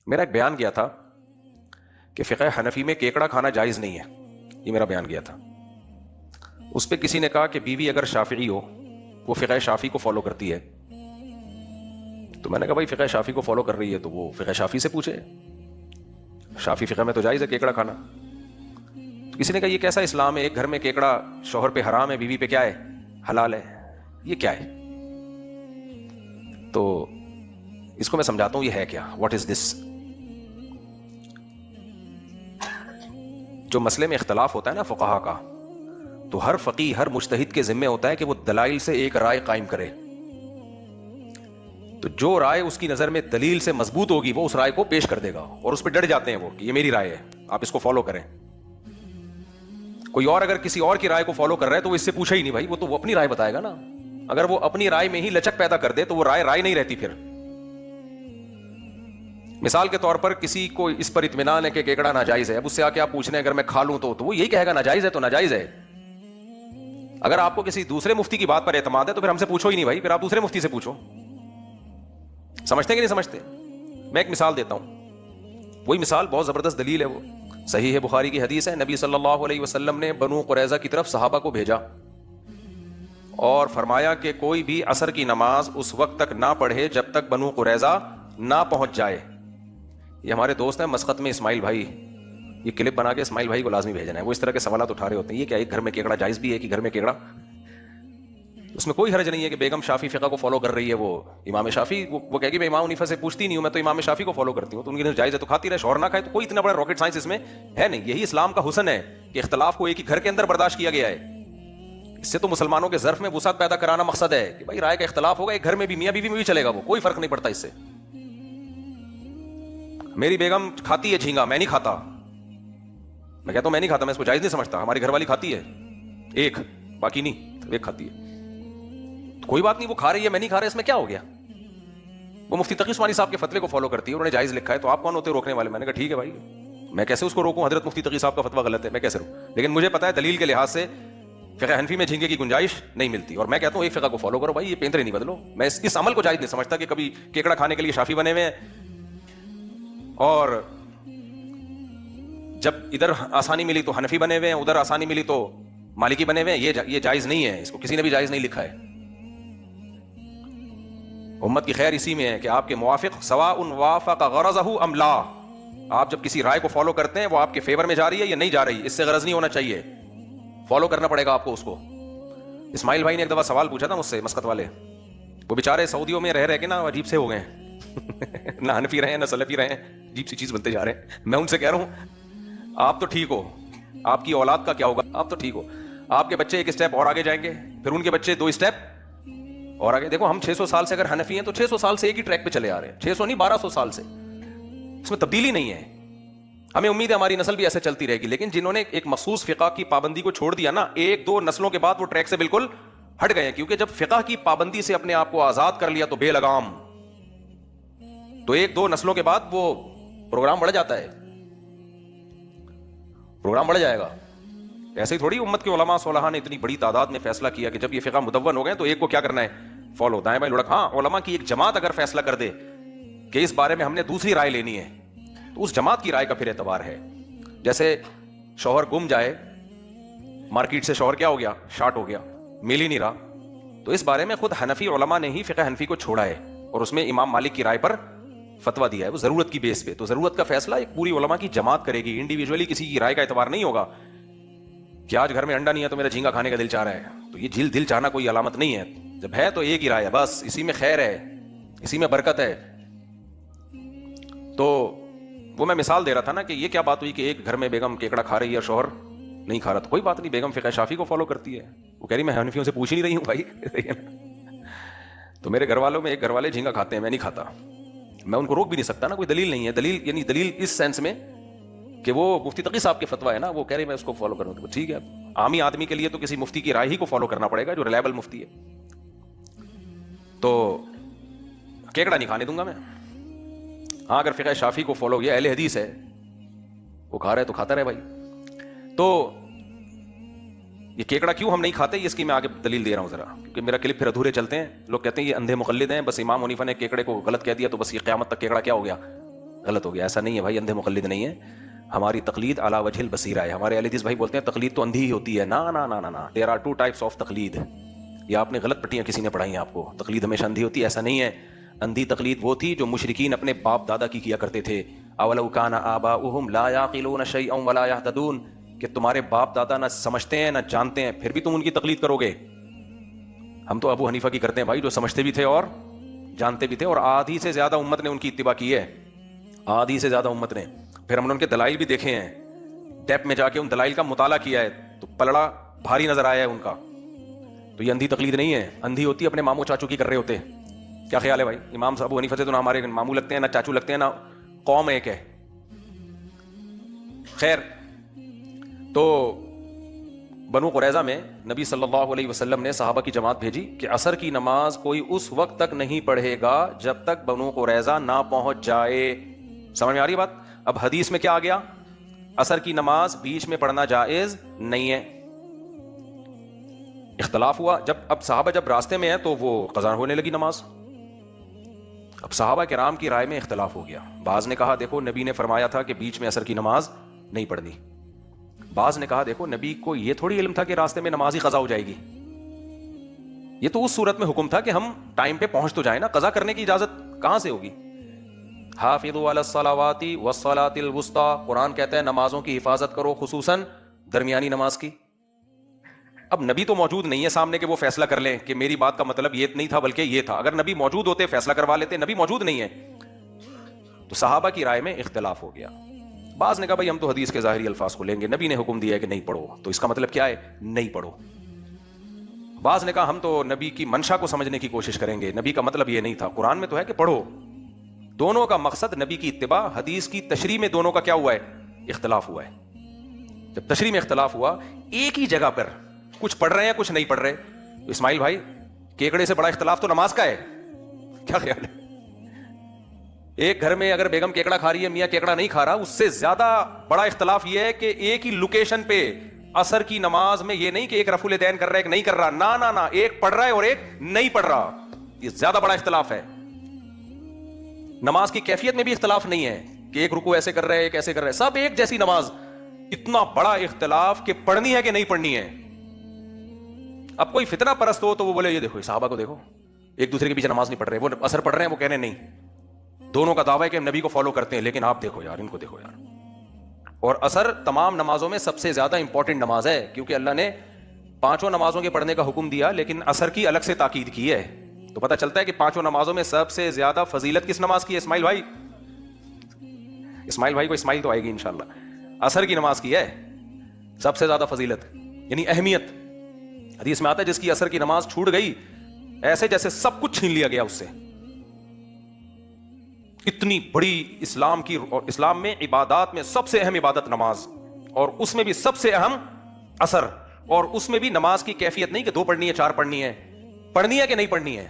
میرا ایک بیان کیا تھا کہ فقہ حنفی میں کیکڑا کھانا جائز نہیں ہے، یہ میرا بیان کیا تھا۔ اس پہ کسی نے کہا کہ بیوی اگر شافعی ہو، وہ فقہ شافعی کو فالو کرتی ہے، تو میں نے کہا بھائی فقہ شافعی کو فالو کر رہی ہے تو وہ فقہ شافعی سے پوچھے، شافعی فقہ میں تو جائز ہے کیکڑا کھانا۔ تو کسی نے کہا یہ کیسا اسلام ہے، ایک گھر میں کیکڑا شوہر پہ حرام ہے، بیوی پہ کیا ہے، حلال ہے، یہ کیا ہے؟ تو اس کو میں سمجھاتا ہوں یہ ہے کیا، واٹ از دس۔ جو مسئلے میں اختلاف ہوتا ہے نا فقہا کا، تو ہر فقیہ ہر مجتہد کے ذمے ہوتا ہے کہ وہ دلائل سے ایک رائے قائم کرے، تو جو رائے اس کی نظر میں دلیل سے مضبوط ہوگی وہ اس رائے کو پیش کر دے گا، اور اس پہ ڈٹ جاتے ہیں وہ کہ یہ میری رائے ہے، آپ اس کو فالو کریں۔ کوئی اور اگر کسی اور کی رائے کو فالو کر رہا ہے تو وہ اس سے پوچھا ہی نہیں، بھائی وہ تو وہ اپنی رائے بتائے گا نا، اگر وہ اپنی رائے میں ہی لچک پیدا کر دے تو وہ رائے نہیں رہتی پھر۔ مثال کے طور پر کسی کو اس پر اطمینان ہے کہ کیکڑا ناجائز ہے، اب اس سے آ کے آپ پوچھ رہے ہیں اگر میں کھا لوں تو وہ یہی کہے گا ناجائز ہے تو ناجائز ہے۔ اگر آپ کو کسی دوسرے مفتی کی بات پر اعتماد ہے تو پھر ہم سے پوچھو ہی نہیں بھائی، پھر آپ دوسرے مفتی سے پوچھو۔ سمجھتے کہ نہیں سمجھتے؟ میں ایک مثال دیتا ہوں، وہی مثال بہت زبردست دلیل ہے، وہ صحیح ہے، بخاری کی حدیث ہے، نبی صلی اللہ علیہ وسلم نے بنو قریظہ کی طرف صحابہ کو بھیجا اور فرمایا کہ کوئی بھی عصر کی نماز اس وقت تک نہ پڑھے جب تک بنو قریظہ نہ پہنچ جائے۔ یہ ہمارے دوست ہیں مسقط میں اسماعیل بھائی، یہ کلپ بنا کے اسماعیل بھائی کو لازمی بھیجنا ہے، وہ اس طرح کے سوالات اٹھا رہے ہوتے ہیں، یہ کیا ایک گھر میں کیکڑا جائز بھی ہے کہ گھر میں کیکڑا؟ اس میں کوئی حرج نہیں ہے کہ بیگم شافعی فقہ کو فالو کر رہی ہے، وہ امام شافعی وہ کہے گی میں امام حنیفہ سے پوچھتی نہیں ہوں، میں تو امام شافعی کو فالو کرتی ہوں، تو ان کی جائز ہے تو کھاتی رہے، شوہر نہ کھائے، تو کوئی اتنا بڑا راکٹ سائنس اس میں ہے نہیں۔ یہی اسلام کا حسن ہے کہ اختلاف کو ایک ہی گھر کے اندر برداشت کیا گیا ہے۔ اس سے تو مسلمانوں کے ظرف میں وسعت پیدا کرانا مقصد ہے کہ بھائی رائے کا اختلاف ہوگا، ایک گھر میں بھی میاں بیوی میں بھی چلے گا، وہ کوئی فرق نہیں پڑتا اس سے۔ میری بیگم کھاتی ہے جھینگا، میں نہیں کھاتا، میں کہتا ہوں میں نہیں کھاتا، میں اس کو جائز نہیں سمجھتا، ہماری گھر والی کھاتی ہے ایک، باقی نہیں، ایک کھاتی ہے، کوئی بات نہیں، وہ کھا رہی ہے میں نہیں کھا رہا، اس میں کیا ہو گیا؟ وہ مفتی تقی عثمانی صاحب کے فتوے کو فالو کرتی ہے، انہوں نے جائز لکھا ہے، تو آپ کون ہوتے روکنے والے؟ میں نے کہا ٹھیک ہے بھائی، میں کیسے اس کو روکوں، حضرت مفتی تقی صاحب کا فتویٰ غلط ہے، میں کیسے روکوں؟ لیکن مجھے پتا ہے دلیل کے لحاظ سے فقہ حنفی میں جھینگے کی گنجائش نہیں ملتی، اور میں کہتا ہوں ایک فقہ کو فالو کرو بھائی، یہ پینترے نہیں بدلو۔ میں اس عمل کو جائز نہیں سمجھتا کہ کبھی کیکڑا کھانے کے لیے شافعی بنے ہوئے ہیں اور جب ادھر آسانی ملی تو حنفی بنے ہوئے ہیں، ادھر آسانی ملی تو مالکی بنے ہوئے ہیں، یہ جائز نہیں ہے، اس کو کسی نے بھی جائز نہیں لکھا ہے۔ امت کی خیر اسی میں ہے کہ آپ کے موافق سواء وافق غرضہ ام لا، آپ جب کسی رائے کو فالو کرتے ہیں وہ آپ کے فیور میں جا رہی ہے یا نہیں جا رہی، اس سے غرض نہیں ہونا چاہیے، فالو کرنا پڑے گا آپ کو اس کو۔ اسماعیل بھائی نے ایک دفعہ سوال پوچھا تھا مجھ سے، مسقط والے، وہ بیچارے سعودیوں میں رہ کے نا عجیب سے ہو گئے ہیں نہ حنفی رہے ہیں نہ سلفی رہے ہیں، عجیب سی چیز بنتے جا رہے ہیں۔ میں ان سے کہہ رہا ہوں آپ تو ٹھیک ہو، آپ کی اولاد کا کیا ہوگا، آپ تو ٹھیک ہو، آپ کے بچے ایک اسٹیپ اور آگے جائیں گے، پھر ان کے بچے 2 اسٹیپ اور آگے۔ دیکھو ہم 600 سال سے اگر حنفی ہیں تو 600 سال سے ایک ہی ٹریک پہ چلے آ رہے ہیں، 600 نہیں 1200 سال سے، اس میں تبدیلی نہیں ہے۔ ہمیں امید ہے ہماری نسل بھی ایسے چلتی رہے گی، لیکن جنہوں نے ایک مخصوص فقہ کی پابندی کو چھوڑ دیا نا، 1-2 نسلوں کے بعد وہ ٹریک سے بالکل ہٹ گئے ہیں، کیونکہ جب فقہ کی پابندی سے اپنے آپ کو آزاد کر لیا تو بے لگام، تو 1-2 نسلوں کے بعد وہ پروگرام بڑھ جاتا ہے، پروگرام بڑھ جائے گا۔ ایسے ہی تھوڑی امت کے علماء صلحاء نے اتنی بڑی تعداد میں فیصلہ کیا کہ جب یہ فقہ مدون ہو گئے تو ایک کو کیا کرنا ہے، فالو، دائیں بائیں لڑک۔ ہاں علماء کی ایک جماعت اگر فیصلہ کر دے کہ اس بارے میں ہم نے دوسری رائے لینی ہے تو اس جماعت کی رائے کا پھر اعتبار ہے۔ جیسے شوہر گم جائے، مارکیٹ سے شوہر کیا ہو گیا، شارٹ ہو گیا، مل ہی نہیں رہا، تو اس بارے میں خود حنفی علماء نے ہی فقہ حنفی کو چھوڑا ہے اور اس میں امام مالک کی رائے پر فتویٰ دیا ہے، وہ ضرورت کی بیس پہ۔ تو ضرورت کا فیصلہ ایک پوری علماء کی جماعت کرے گی، انڈیویجولی کسی کی رائے کا اعتبار نہیں ہوگا کہ آج گھر میں انڈا نہیں ہے تو میرا جھینگا کھانے کا دل چاہ رہا ہے، تو یہ دل چاہنا کوئی علامت نہیں ہے، جب ہے تو ایک ہی رائے ہے بس، اسی میں خیر ہے، اسی میں برکت ہے۔ تو وہ میں مثال دے رہا تھا نا کہ یہ کیا بات ہوئی کہ ایک گھر میں بیگم کیکڑا کھا رہی ہے اور شوہر نہیں کھا رہا، تو کوئی بات نہیں، بیگم فقہ شافعی کو فالو کرتی ہے، وہ کہہ رہی میں حنفیوں سے پوچھ ہی نہیں رہی ہوں بھائی تو میرے گھر والوں میں ایک گھر والے جھینگا کھاتے ہیں، میں نہیں کھاتا، میں ان کو روک بھی نہیں سکتا نا، کوئی دلیل نہیں ہے، دلیل یعنی دلیل اس سینس میں کہ وہ مفتی تقی صاحب کے فتویٰ ہے نا، وہ کہہ رہے میں اس کو فالو کروں، تو ٹھیک ہے۔ عامی آدمی کے لیے تو کسی مفتی کی رائے ہی کو فالو کرنا پڑے گا جو ریلائبل مفتی ہے۔ تو کیکڑا نہیں کھانے دوں گا میں۔ ہاں اگر فقہ شافعی کو فالو، یہ اہل حدیث ہے، وہ کھا رہا ہے تو کھاتا رہے بھائی۔ تو یہ کیکڑا کیوں ہم نہیں کھاتے، اس کی میں آگے دلیل دے رہا ہوں ذرا، کیونکہ میرا کلپ پھر ادھورے چلتے ہیں، لوگ کہتے ہیں یہ اندھے مقلد ہیں، بس امام حنیفہ نے کیکڑے کو غلط کہہ دیا تو بس یہ قیامت تک کیکڑا کیا ہو گیا، غلط ہو گیا. ایسا نہیں ہے بھائی, اندھے مقلد نہیں ہے, ہماری تقلید علی وجہ البصیرہ ہے. ہمارے اہل حدیث بھائی بولتے ہیں تقلید تو اندھی ہی ہوتی ہے. نا نا نا نا نا, there are two types of تقلید. یہ آپ نے غلط پٹیاں کسی نے پڑھائی ہیں آپ کو, تقلید ہمیشہ اندھی ہوتی ہے, ایسا نہیں ہے. اندھی تقلید وہ تھی جو مشرکین اپنے باپ دادا کی کیا کرتے تھے. اولو کان آباؤہم لا یعقلون شیئا ولا یہتدون, کہ تمہارے باپ دادا نہ سمجھتے ہیں نہ جانتے ہیں, پھر بھی تم ان کی تقلید کرو گے. ہم تو ابو حنیفہ کی کرتے ہیں بھائی, جو سمجھتے بھی تھے اور جانتے بھی تھے, اور آدھی سے زیادہ امت نے ان کی اتباع کی ہے, آدھی سے زیادہ امت نے. پھر ہم نے ان کے دلائل بھی دیکھے ہیں, ڈیپ میں جا کے ان دلائل کا مطالعہ کیا ہے, تو پلڑا بھاری نظر آیا ہے ان کا. تو یہ اندھی تقلید نہیں ہے, اندھی ہوتی ہے اپنے ماموں چاچو کی کر رہے ہوتے. کیا خیال ہے بھائی؟ امام صاحب ابو حنیفہ سے تو نہ ہمارے ماموں لگتے ہیں, نہ چاچو لگتے ہیں, نہ قوم ایک ہے. خیر, تو بنو قریظہ میں نبی صلی اللہ علیہ وسلم نے صحابہ کی جماعت بھیجی کہ عصر کی نماز کوئی اس وقت تک نہیں پڑھے گا جب تک بنو قریظہ نہ پہنچ جائے. سمجھ میں آ رہی بات؟ اب حدیث میں کیا آ گیا؟ عصر کی نماز بیچ میں پڑھنا جائز نہیں ہے. اختلاف ہوا اب صحابہ جب راستے میں ہیں تو وہ قضا ہونے لگی نماز. اب صحابہ کرام کی رائے میں اختلاف ہو گیا. بعض نے کہا دیکھو نبی نے فرمایا تھا کہ بیچ میں عصر کی نماز نہیں پڑھنی. بعض نے کہا دیکھو نبی کو یہ تھوڑی علم تھا کہ راستے میں نماز ہی قضا ہو جائے گی. یہ تو اس صورت میں حکم تھا کہ ہم ٹائم پہ پہنچ تو جائیں نا, قضا کرنے کی اجازت کہاں سے ہوگی؟ حافظوا علی الصلوات والصلاۃ الوسطی, قرآن کہتا ہے نمازوں کی حفاظت کرو, خصوصاً درمیانی نماز کی. اب نبی تو موجود نہیں ہے سامنے کہ وہ فیصلہ کر لیں کہ میری بات کا مطلب یہ نہیں تھا بلکہ یہ تھا. اگر نبی موجود ہوتے فیصلہ کروا لیتے, نبی موجود نہیں ہے. تو صحابہ کی رائے میں اختلاف ہو گیا. بعض نے کہا بھائی ہم تو حدیث کے ظاہری الفاظ کو لیں گے, نبی نے حکم دیا ہے کہ نہیں پڑھو, تو اس کا مطلب کیا ہے؟ نہیں پڑھو. بعض نے کہا ہم تو نبی کی منشا کو سمجھنے کی کوشش کریں گے, نبی کا مطلب یہ نہیں تھا, قرآن میں تو ہے کہ پڑھو. دونوں کا مقصد نبی کی اتباع, حدیث کی تشریح میں دونوں کا کیا ہوا ہے؟ اختلاف ہوا ہے. جب تشریح میں اختلاف ہوا, ایک ہی جگہ پر کچھ پڑھ رہے ہیں کچھ نہیں پڑھ رہے. تو اسماعیل بھائی, کیکڑے سے بڑا اختلاف تو نماز کا ہے. کیا خیال ہے؟ ایک گھر میں اگر بیگم کیکڑا کھا رہی ہے, میاں کیکڑا نہیں کھا رہا, اس سے زیادہ بڑا اختلاف یہ ہے کہ ایک ہی لوکیشن پہ عصر کی نماز میں یہ نہیں کہ ایک رفع الیدین کر رہا ہے ایک نہیں کر رہا, نا نا نا, ایک پڑھ رہا ہے اور ایک نہیں پڑھ رہا. یہ زیادہ بڑا اختلاف ہے. نماز کی کیفیت میں بھی اختلاف نہیں ہے کہ ایک رکوع ایسے کر رہا ہے ایک ایسے کر رہا ہے, سب ایک جیسی نماز. اتنا بڑا اختلاف کہ پڑھنی ہے کہ نہیں پڑھنی ہے. اب کوئی فتنہ پرست ہو تو وہ بولے یہ دیکھو صحابہ کو دیکھو, ایک دوسرے کے پیچھے نماز نہیں پڑھ رہے, وہ اثر پڑھ رہے ہیں, وہ کہنے نہیں, دونوں کا دعویٰ ہے کہ ہم نبی کو فالو کرتے ہیں, لیکن آپ دیکھو یار, ان کو دیکھو یار. اور اثر تمام نمازوں میں سب سے زیادہ امپورٹنٹ نماز ہے, کیونکہ اللہ نے 5 نمازوں کے پڑھنے کا حکم دیا لیکن اثر کی الگ سے تاکید کی ہے. تو پتہ چلتا ہے کہ 5 نمازوں میں سب سے زیادہ فضیلت کس نماز کی ہے؟ اسماعیل بھائی, اسماعیل بھائی کو اسماعیل تو آئے گی انشاءاللہ, اثر کی نماز کی ہے سب سے زیادہ فضیلت, یعنی اہمیت. حدیث میں آتا ہے جس کی اثر کی نماز چھوٹ گئی ایسے جیسے سب کچھ چھین لیا گیا اس سے. اتنی بڑی اسلام کی, اور اسلام میں عبادات میں سب سے اہم عبادت نماز, اور اس میں بھی سب سے اہم اثر, اور اس میں بھی نماز کی کیفیت نہیں کہ 2 پڑھنی ہے 4 پڑھنی ہے, پڑھنی ہے کہ نہیں پڑھنی ہے.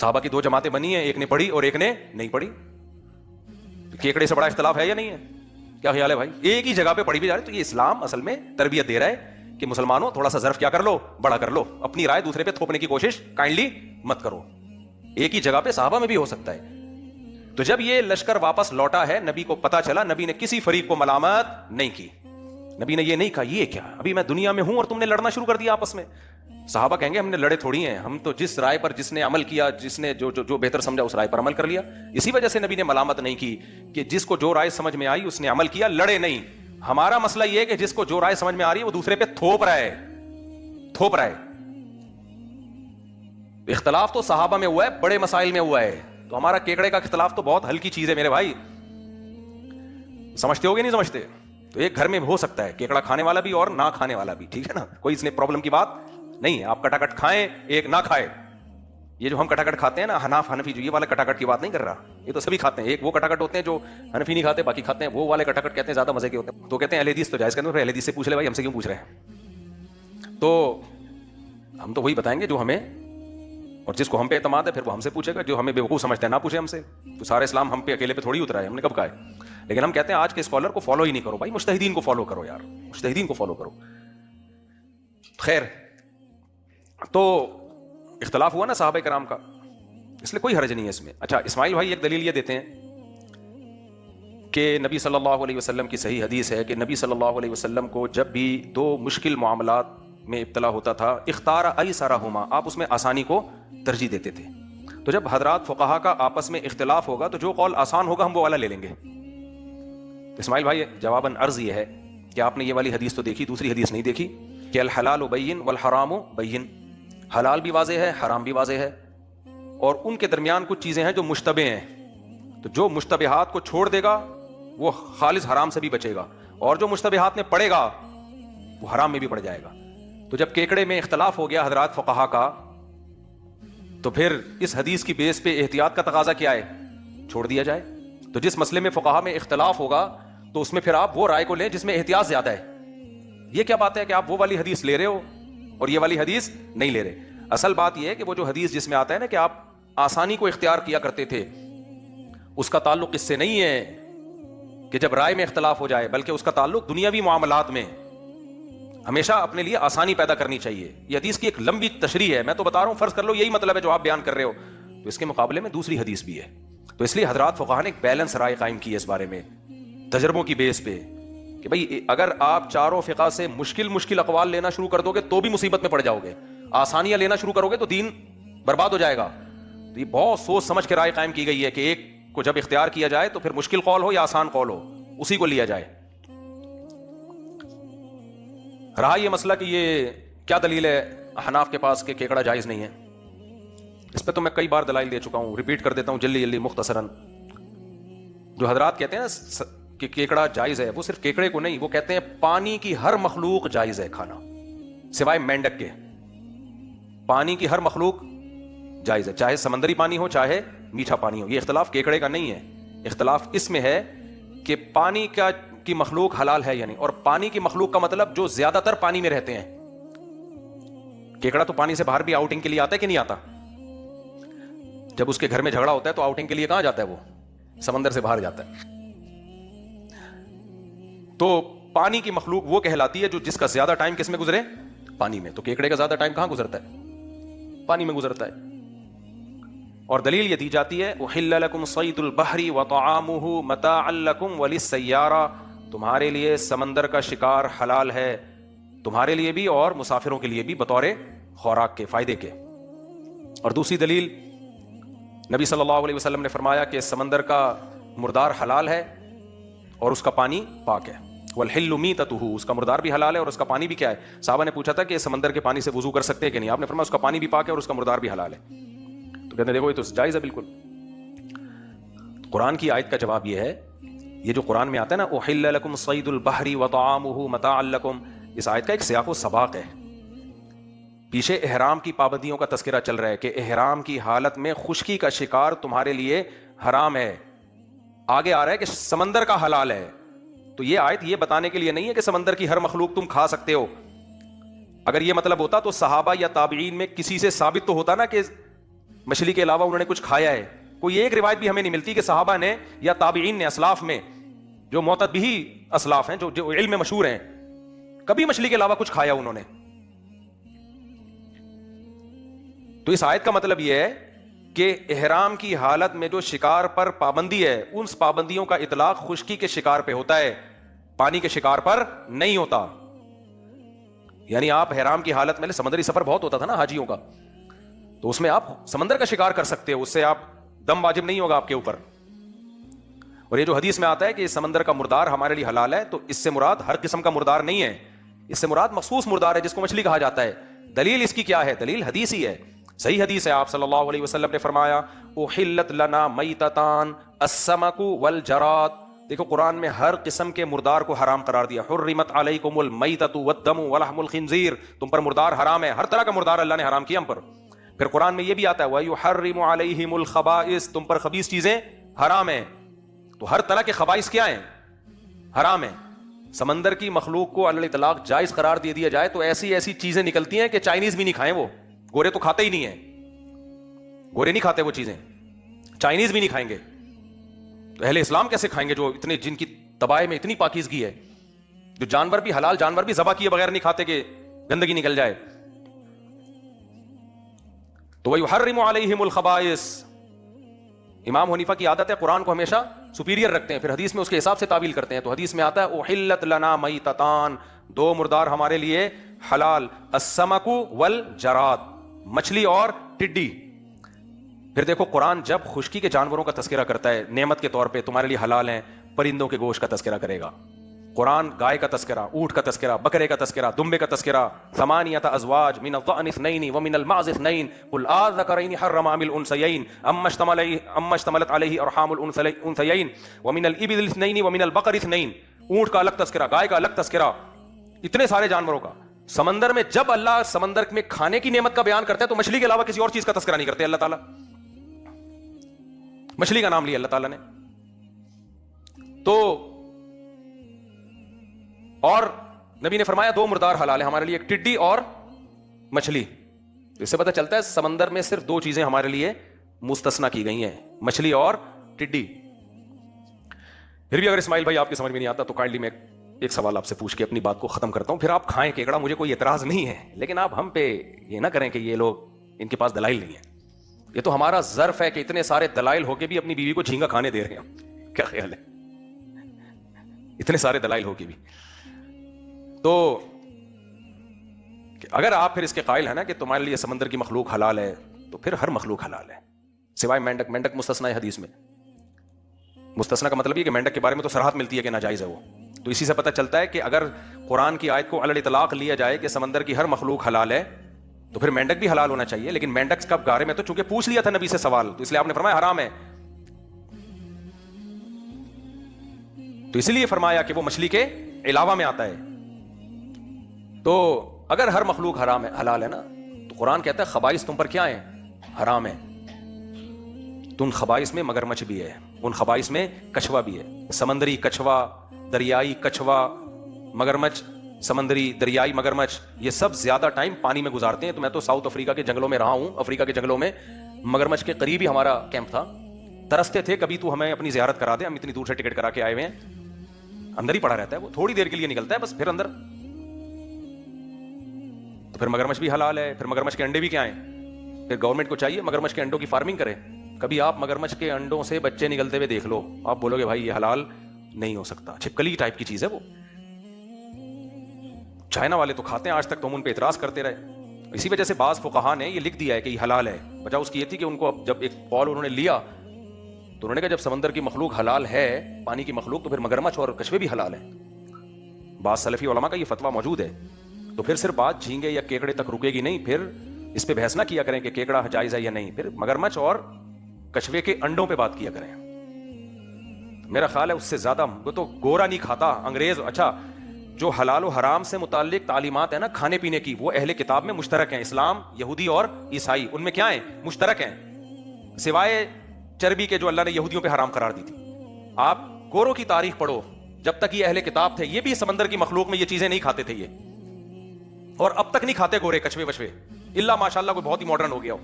صحابہ کی 2 جماعتیں بنی ہیں, ایک نے پڑھی اور ایک نے نہیں پڑھی. کیکڑے سے بڑا اختلاف ہے یا نہیں ہے؟ کیا خیال ہے بھائی؟ ایک ہی جگہ پہ پڑھی بھی جا رہی. تو یہ اسلام اصل میں تربیت دے رہا ہے کہ مسلمانوں تھوڑا سا ظرف کیا کر لو, بڑا کر لو, اپنی رائے دوسرے پہ تھوپنے کی کوشش کائنڈلی مت کرو. ایک ہی جگہ پہ صحابہ میں بھی ہو سکتا ہے. تو جب یہ لشکر واپس لوٹا ہے, نبی کو پتا چلا, نبی نے کسی فریق کو ملامت نہیں کی. نبی نے یہ نہیں کہا یہ کیا, ابھی میں دنیا میں ہوں اور تم نے لڑنا شروع کر دیا آپس میں. صحابہ کہیں گے ہم نے لڑے تھوڑی ہیں, ہم تو جس رائے پر جس نے عمل کیا, جس نے جو بہتر سمجھا اس رائے پر عمل کر لیا. اسی وجہ سے نبی نے ملامت نہیں کی کہ جس کو جو رائے سمجھ میں آئی اس نے عمل کیا, لڑے نہیں. ہمارا مسئلہ یہ ہے کہ جس کو جو رائے سمجھ میں آ رہی ہے وہ دوسرے پہ تھوپ رہا ہے. اختلاف تو صحابہ میں ہوا ہے, بڑے مسائل میں ہوا ہے. تو ہمارا کیکڑے کا اختلاف تو بہت ہلکی چیز ہے میرے بھائی, سمجھتے ہو گے نہیں سمجھتے؟ تو ایک گھر میں ہو سکتا ہے کیکڑا کھانے والا بھی اور نہ کھانے والا بھی, ٹھیک ہے نا, کوئی اس نے پرابلم کی بات نہیں ہے. آپ کٹاکٹ کھائیں ایک نہ کھائے. یہ جو ہم کٹاکٹ کھاتے ہیں نا, حناف حنفی, جو یہ والا کٹاکٹ کی بات نہیں کر رہا, یہ تو سبھی کھاتے ہیں. ایک وہ کٹاکٹ ہوتے ہیں جو حنفی نہیں کھاتے, باقی کھاتے ہیں. وہ والے کٹاکٹ کہتے ہیں زیادہ مزے کے ہوتے ہیں. تو کہتے ہیں اہل حدیث تو جائز کرتے ہیں, اہل حدیث سے پوچھ لے بھائی ہم سے کیوں پوچھ رہے ہیں. تو ہم تو وہی بتائیں گے جو ہمیں, اور جس کو ہم پہ اعتماد ہے پھر وہ ہم سے پوچھے گا. جو ہمیں بیوقوف سمجھتے ہیں نہ پوچھے ہم سے. تو سارے اسلام ہم پہ اکیلے پہ تھوڑی اترا ہے, ہم نے کب کہا ہے. لیکن ہم کہتے ہیں آج کے اسکالر کو فالو ہی نہیں کرو بھائی, مجتہدین کو فالو کرو یار, مجتہدین کو فالو کرو. خیر, تو اختلاف ہوا نا صحابہ کرام کا. اس لیے کوئی حرج نہیں ہے اس میں. اچھا اسماعیل بھائی ایک دلیل یہ دیتے ہیں کہ نبی صلی اللہ علیہ وسلم کی صحیح حدیث ہے کہ نبی صلی اللہ علیہ وسلم کو جب بھی دو مشکل معاملات میں ابتلا ہوتا تھا اختار ایسرہما، آپ اس میں آسانی کو ترجیح دیتے تھے. تو جب حضرات فقہا کا آپس میں اختلاف ہوگا تو جو قول آسان ہوگا ہم وہ والا لے لیں گے. اسماعیل بھائی جواباً عرض یہ ہے کہ آپ نے یہ والی حدیث تو دیکھی، دوسری حدیث نہیں دیکھی کہ الحلال بین والحرام بین، حلال بھی واضح ہے حرام بھی واضح ہے، اور ان کے درمیان کچھ چیزیں ہیں جو مشتبہ ہیں. تو جو مشتبہات کو چھوڑ دے گا وہ خالص حرام سے بھی بچے گا، اور جو مشتبہات میں پڑے گا وہ حرام میں بھی پڑ جائے گا. تو جب کیکڑے میں اختلاف ہو گیا حضرات فقہا کا، تو پھر اس حدیث کی بیس پہ احتیاط کا تقاضا کیا ہے؟ چھوڑ دیا جائے. تو جس مسئلے میں فقہا میں اختلاف ہوگا تو اس میں پھر آپ وہ رائے کو لیں جس میں احتیاط زیادہ ہے. یہ کیا بات ہے کہ آپ وہ والی حدیث لے رہے ہو اور یہ والی حدیث نہیں لے رہے؟ اصل بات یہ ہے کہ وہ جو حدیث جس میں آتا ہے نا کہ آپ آسانی کو اختیار کیا کرتے تھے، اس کا تعلق اس سے نہیں ہے کہ جب رائے میں اختلاف ہو جائے، بلکہ اس کا تعلق دنیاوی معاملات میں ہمیشہ اپنے لیے آسانی پیدا کرنی چاہیے. یہ حدیث کی ایک لمبی تشریح ہے، میں تو بتا رہا ہوں فرض کر لو یہی مطلب ہے جو آپ بیان کر رہے ہو، تو اس کے مقابلے میں دوسری حدیث بھی ہے. تو اس لیے حضرات فقہا نے ایک بیلنس رائے قائم کی ہے اس بارے میں تجربوں کی بیس پہ کہ بھائی اگر آپ چاروں فقہ سے مشکل اقوال لینا شروع کر دو گے تو بھی مصیبت میں پڑ جاؤ گے، آسانیاں لینا شروع کرو گے تو دین برباد ہو جائے گا. تو یہ بہت سوچ سمجھ کے رائے قائم کی گئی ہے کہ ایک کو جب اختیار کیا جائے تو پھر مشکل قول ہو یا آسان قول ہو اسی کو لیا جائے. رہا یہ مسئلہ کہ یہ کیا دلیل ہے احناف کے پاس کہ کیکڑا جائز نہیں ہے، اس پہ تو میں کئی بار دلائل دے چکا ہوں، ریپیٹ کر دیتا ہوں جلدی مختصراً. جو حضرات کہتے ہیں نا کہ کیکڑا جائز ہے، وہ صرف کیکڑے کو نہیں، وہ کہتے ہیں پانی کی ہر مخلوق جائز ہے کھانا سوائے مینڈک کے. پانی کی ہر مخلوق جائز ہے، چاہے سمندری پانی ہو چاہے میٹھا پانی ہو. یہ اختلاف کیکڑے کا نہیں ہے، اختلاف اس میں ہے کہ پانی کی مخلوق حلال ہے یعنی، اور پانی کی مخلوق کا مطلب جو زیادہ تر پانی میں رہتے ہیں. کیکڑا تو پانی سے باہر بھی آؤٹنگ کے لیے آتا ہے کہ نہیں آتا؟ جب اس کے گھر میں جھگڑا ہوتا ہے تو آؤٹنگ کے لیے کہاں جاتا ہے؟ وہ سمندر سے باہر جاتا ہے. تو پانی کی مخلوق وہ کہلاتی ہے جو جس کا زیادہ ٹائم کس میں گزرے؟ پانی میں. تو کیکڑے کا زیادہ ٹائم کہاں گزرتا ہے؟ پانی میں گزرتا ہے. اور دلیل یہ دی جاتی ہے احل لکم صید البحر وطعامہ متاعا لکم وللسیارہ، تمہارے لیے سمندر کا شکار حلال ہے، تمہارے لیے بھی اور مسافروں کے لیے بھی بطور خوراک کے، فائدے کے. اور دوسری دلیل نبی صلی اللہ علیہ وسلم نے فرمایا کہ سمندر کا مردار حلال ہے اور اس کا پانی پاک ہے. والحل میتتہ، اس کا مردار بھی حلال ہے اور اس کا پانی بھی کیا ہے؟ صحابہ نے پوچھا تھا کہ سمندر کے پانی سے وضو کر سکتے ہیں کہ نہیں؟ آپ نے فرمایا اس کا پانی بھی پاک ہے اور اس کا مردار بھی حلال ہے. تو کہتے ہیں دیکھو یہ تو جائز ہے بالکل. قرآن کی آیت کا جواب یہ ہے، یہ جو قرآن میں آتا ہے نا احل لکم صید البحر وطعامہ متاعا لکم، اس آیت کا ایک سیاق و سباق ہے. پیچھے احرام کی پابندیوں کا تذکرہ چل رہا ہے کہ احرام کی حالت میں خشکی کا شکار تمہارے لیے حرام ہے. آگے آ رہا ہے کہ سمندر کا حلال ہے. تو یہ آیت یہ بتانے کے لیے نہیں ہے کہ سمندر کی ہر مخلوق تم کھا سکتے ہو. اگر یہ مطلب ہوتا تو صحابہ یا تابعین میں کسی سے ثابت تو ہوتا نا کہ مچھلی کے علاوہ انہوں نے کچھ کھایا ہے. کوئی ایک روایت بھی ہمیں نہیں ملتی کہ صحابہ نے یا تابعین نے اسلاف میں جو معتبی اسلاف ہیں جو علم میں مشہور ہیں کبھی مچھلی کے علاوہ کچھ کھایا انہوں نے. تو اس آیت کا مطلب یہ ہے کہ احرام کی حالت میں جو شکار پر پابندی ہے ان پابندیوں کا اطلاق خشکی کے شکار پہ ہوتا ہے، پانی کے شکار پر نہیں ہوتا. یعنی آپ احرام کی حالت میں سمندری سفر بہت ہوتا تھا نا حاجیوں کا، تو اس میں آپ سمندر کا شکار کر سکتے ہو، اس سے آپ دم واجب نہیں ہوگا آپ کے اوپر. اور یہ جو حدیث میں آتا ہے کہ سمندر کا مردار ہمارے لیے حلال ہے، تو اس سے مراد ہر قسم کا مردار نہیں ہے، اس سے مراد مخصوص مردار ہے جس کو مچھلی کہا جاتا ہے. دلیل اس کی کیا ہے؟ دلیل حدیث ہی ہے، صحیح حدیث ہے. آپ صلی اللہ علیہ وسلم نے فرمایا احلت لنا میتتان السمک والجراد. دیکھو قرآن میں ہر قسم کے مردار کو حرام قرار دیا. حرمت علیکم المیتۃ والدم ولحم الخنزیر، تم پر مردار حرام ہے، ہر طرح کا مردار اللہ نے حرام کیا ہم پر. پھر قرآن میں یہ بھی آتا ہے وَيُحَرِّمُ عَلَيْهِمُ الْخَبَائِث، تم پر خبیث چیزیں حرام ہیں. تو ہر طرح کے خبائث کیا ہیں؟ حرام ہیں. سمندر کی مخلوق کو علی الاطلاق جائز قرار دے دیا جائے تو ایسی ایسی چیزیں نکلتی ہیں کہ چائنیز بھی نہیں کھائیں، وہ گورے تو کھاتے ہی نہیں ہیں، گورے نہیں کھاتے وہ چیزیں، چائنیز بھی نہیں کھائیں گے. تو اہل اسلام کیسے کھائیں گے جو اتنے جن کی تباہی میں اتنی پاکیزگی ہے، جو جانور بھی حلال جانور بھی ذبح کیے بغیر نہیں کھاتے کہ گندگی نکل جائے. تو وَيُحَرِّمُ عَلَيْهِمُ الْخَبَائِث، امام حنیفہ کی عادت ہے قرآن کو ہمیشہ سپیریئر رکھتے ہیں، پھر حدیث میں اس کے حساب سے تعویل کرتے ہیں. تو حدیث میں آتا ہے احلت لنا میتتان، دو مردار ہمارے لیے حلال، السمک والجراد، مچھلی اور ٹڈی. پھر دیکھو قرآن جب خشکی کے جانوروں کا تذکرہ کرتا ہے نعمت کے طور پہ تمہارے لیے حلال ہیں، پرندوں کے گوشت کا تذکرہ کرے گا. قرآن گائے کا تذکرہ، اونٹ کا تذکرہ، بکرے کا تذکرہ، دمبے کا تذکرہ، ثمانیۃ ازواج من الضأن اثنین ومن المعز اثنین قل آذکرین حرم ام الانثیین اما اشتملت علیہ ارحام الانثیین ومن الابل اثنین ومن البقر اثنین. اونٹ کا الگ تذکرہ، گائے کا الگ تذکرہ، اتنے سارے جانوروں کا. سمندر میں جب اللہ سمندر میں کھانے کی نعمت کا بیان کرتا ہے تو مچھلی کے علاوہ کسی اور چیز کا تذکرہ نہیں کرتے اللہ تعالیٰ. مچھلی کا نام لیا اللہ تعالیٰ نے. تو اور نبی نے فرمایا دو مردار حلال ہے ہمارے لیے، ایک ٹڈی اور مچھلی. اس سے پتہ چلتا ہے سمندر میں صرف دو چیزیں ہمارے لیے مستثنا کی گئی ہیں، مچھلی اور ٹڈی. پھر بھی اگر اسماعیل بھائی آپ کی سمجھ میں نہیں آتا تو کائنڈلی میں ایک سوال آپ سے پوچھ کے اپنی بات کو ختم کرتا ہوں. پھر آپ کھائیں کیکڑا، مجھے کوئی اعتراض نہیں ہے، لیکن آپ ہم پہ یہ نہ کریں کہ یہ لوگ ان کے پاس دلائل نہیں ہیں. یہ تو ہمارا ظرف ہے کہ اتنے سارے دلائل ہو کے بھی اپنی بیوی کو جھینگا کھانے دے رہے ہیں. کیا خیال ہے؟ اتنے سارے دلائل ہو کے بھی. تو اگر آپ پھر اس کے قائل ہیں نا کہ تمہارے لیے سمندر کی مخلوق حلال ہے تو پھر ہر مخلوق حلال ہے سوائے مینڈک. مینڈک مستثنا ہے حدیث میں. مستثنا کا مطلب یہ کہ مینڈک کے بارے میں تو صراحت ملتی ہے کہ ناجائز ہے وہ. تو اسی سے پتہ چلتا ہے کہ اگر قرآن کی آیت کو علی الاطلاق لیا جائے کہ سمندر کی ہر مخلوق حلال ہے تو پھر مینڈک بھی حلال ہونا چاہیے. لیکن مینڈک کا بارے میں تو چونکہ پوچھ لیا تھا نبی سے سوال تو اس لیے آپ نے فرمایا حرام ہے. تو اسی لیے فرمایا کہ وہ مچھلی کے علاوہ میں آتا ہے. تو اگر ہر مخلوق حرام ہے حلال ہے نا تو قرآن کہتا ہے خبائث تم پر کیا ہیں؟ حرام ہے. تو ان خبائث میں مگرمچھ بھی ہے، ان خبائث میں کچھوا بھی ہے. سمندری کچھوا، دریائی کچھوا، مگرمچھ، سمندری دریائی مگرمچھ، یہ سب زیادہ ٹائم پانی میں گزارتے ہیں. تو میں تو ساؤتھ افریقہ کے جنگلوں میں رہا ہوں. افریقہ کے جنگلوں میں مگرمچھ کے قریب ہی ہمارا کیمپ تھا. ترستے تھے کبھی تو ہمیں اپنی زیارت کرا دے، ہم اتنی دور سے ٹکٹ کرا کے آئے ہوئے ہیں. اندر ہی پڑا رہتا ہے وہ، تھوڑی دیر کے لیے نکلتا ہے بس، پھر اندر. تو پھر مگرمچھ بھی حلال ہے. پھر مگرمچھ کے انڈے بھی کیا ہیں؟ پھر گورنمنٹ کو چاہیے مگرمچھ کے انڈوں کی فارمنگ کرے. کبھی آپ مگرمچھ کے انڈوں سے بچے نکلتے ہوئے دیکھ لو، آپ بولو گے بھائی یہ حلال نہیں ہو سکتا. چھپکلی ٹائپ کی چیز ہے وہ. چائنا والے تو کھاتے ہیں آج تک، تو ہم ان پہ اعتراض کرتے رہے. اسی وجہ سے بعض فقہا نے یہ لکھ دیا ہے کہ یہ حلال ہے. وجہ اس کی یہ تھی کہ ان کو جب ایک پال انہوں نے لیا تو انہوں نے کہا جب سمندر کی مخلوق حلال ہے، پانی کی مخلوق، تو پھر مگرمچھ اور کچھوے بھی حلال ہیں. بعض سلفی علماء کا یہ فتویٰ موجود ہے. تو پھر صرف بات جھینگے یا کیکڑے تک رکے گی نہیں، پھر اس پہ بحث نہ کیا کریں کہ کیکڑا جائز ہے یا نہیں. پھر مگرمچھ اور کچھوے کے انڈوں پہ بات کیا کریں. میرا خیال ہے اس سے زیادہ وہ تو گورا نہیں کھاتا انگریز. اچھا جو حلال و حرام سے متعلق تعلیمات ہیں نا کھانے پینے کی، وہ اہل کتاب میں مشترک ہیں. اسلام، یہودی اور عیسائی ان میں کیا ہیں؟ مشترک ہیں، سوائے چربی کے جو اللہ نے یہودیوں پہ حرام قرار دی تھی. آپ گوروں کی تاریخ پڑھو، جب تک یہ اہل کتاب تھے یہ بھی سمندر کی مخلوق میں یہ چیزیں نہیں کھاتے تھے یہ، اور اب تک نہیں کھاتے گورے کچھوے وچھوے، الا ماشاءاللہ کوئی بہت ہی ماڈرن ہو گیا ہو.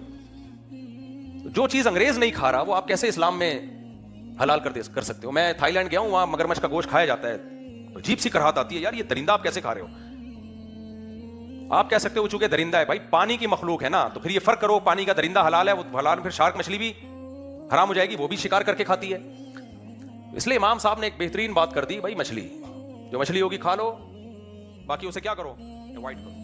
جو چیز انگریز نہیں کھا رہا وہ آپ کیسے اسلام میں حلال کر سکتے ہو؟ میں تھائی لینڈ گیا ہوں، وہاں مگرمچھ کا گوشت کھایا جاتا ہے. عجیب سی کراہت آتی ہے یار، یہ درندہ آپ کیسے کھا رہے ہو؟ آپ کہہ سکتے ہو چونکہ درندہ ہے، بھائی پانی کی مخلوق ہے نا، تو پھر یہ فرق کرو، پانی کا درندہ حلال ہے وہ حلال، پھر شارک مچھلی بھی حرام ہو جائے گی، وہ بھی شکار کر کے کھاتی ہے. اس لیے امام صاحب نے ایک بہترین بات کر دی، بھائی مچھلی جو مچھلی ہوگی کھا لو، باقی اسے کیا کرو؟ اوائڈ کرو.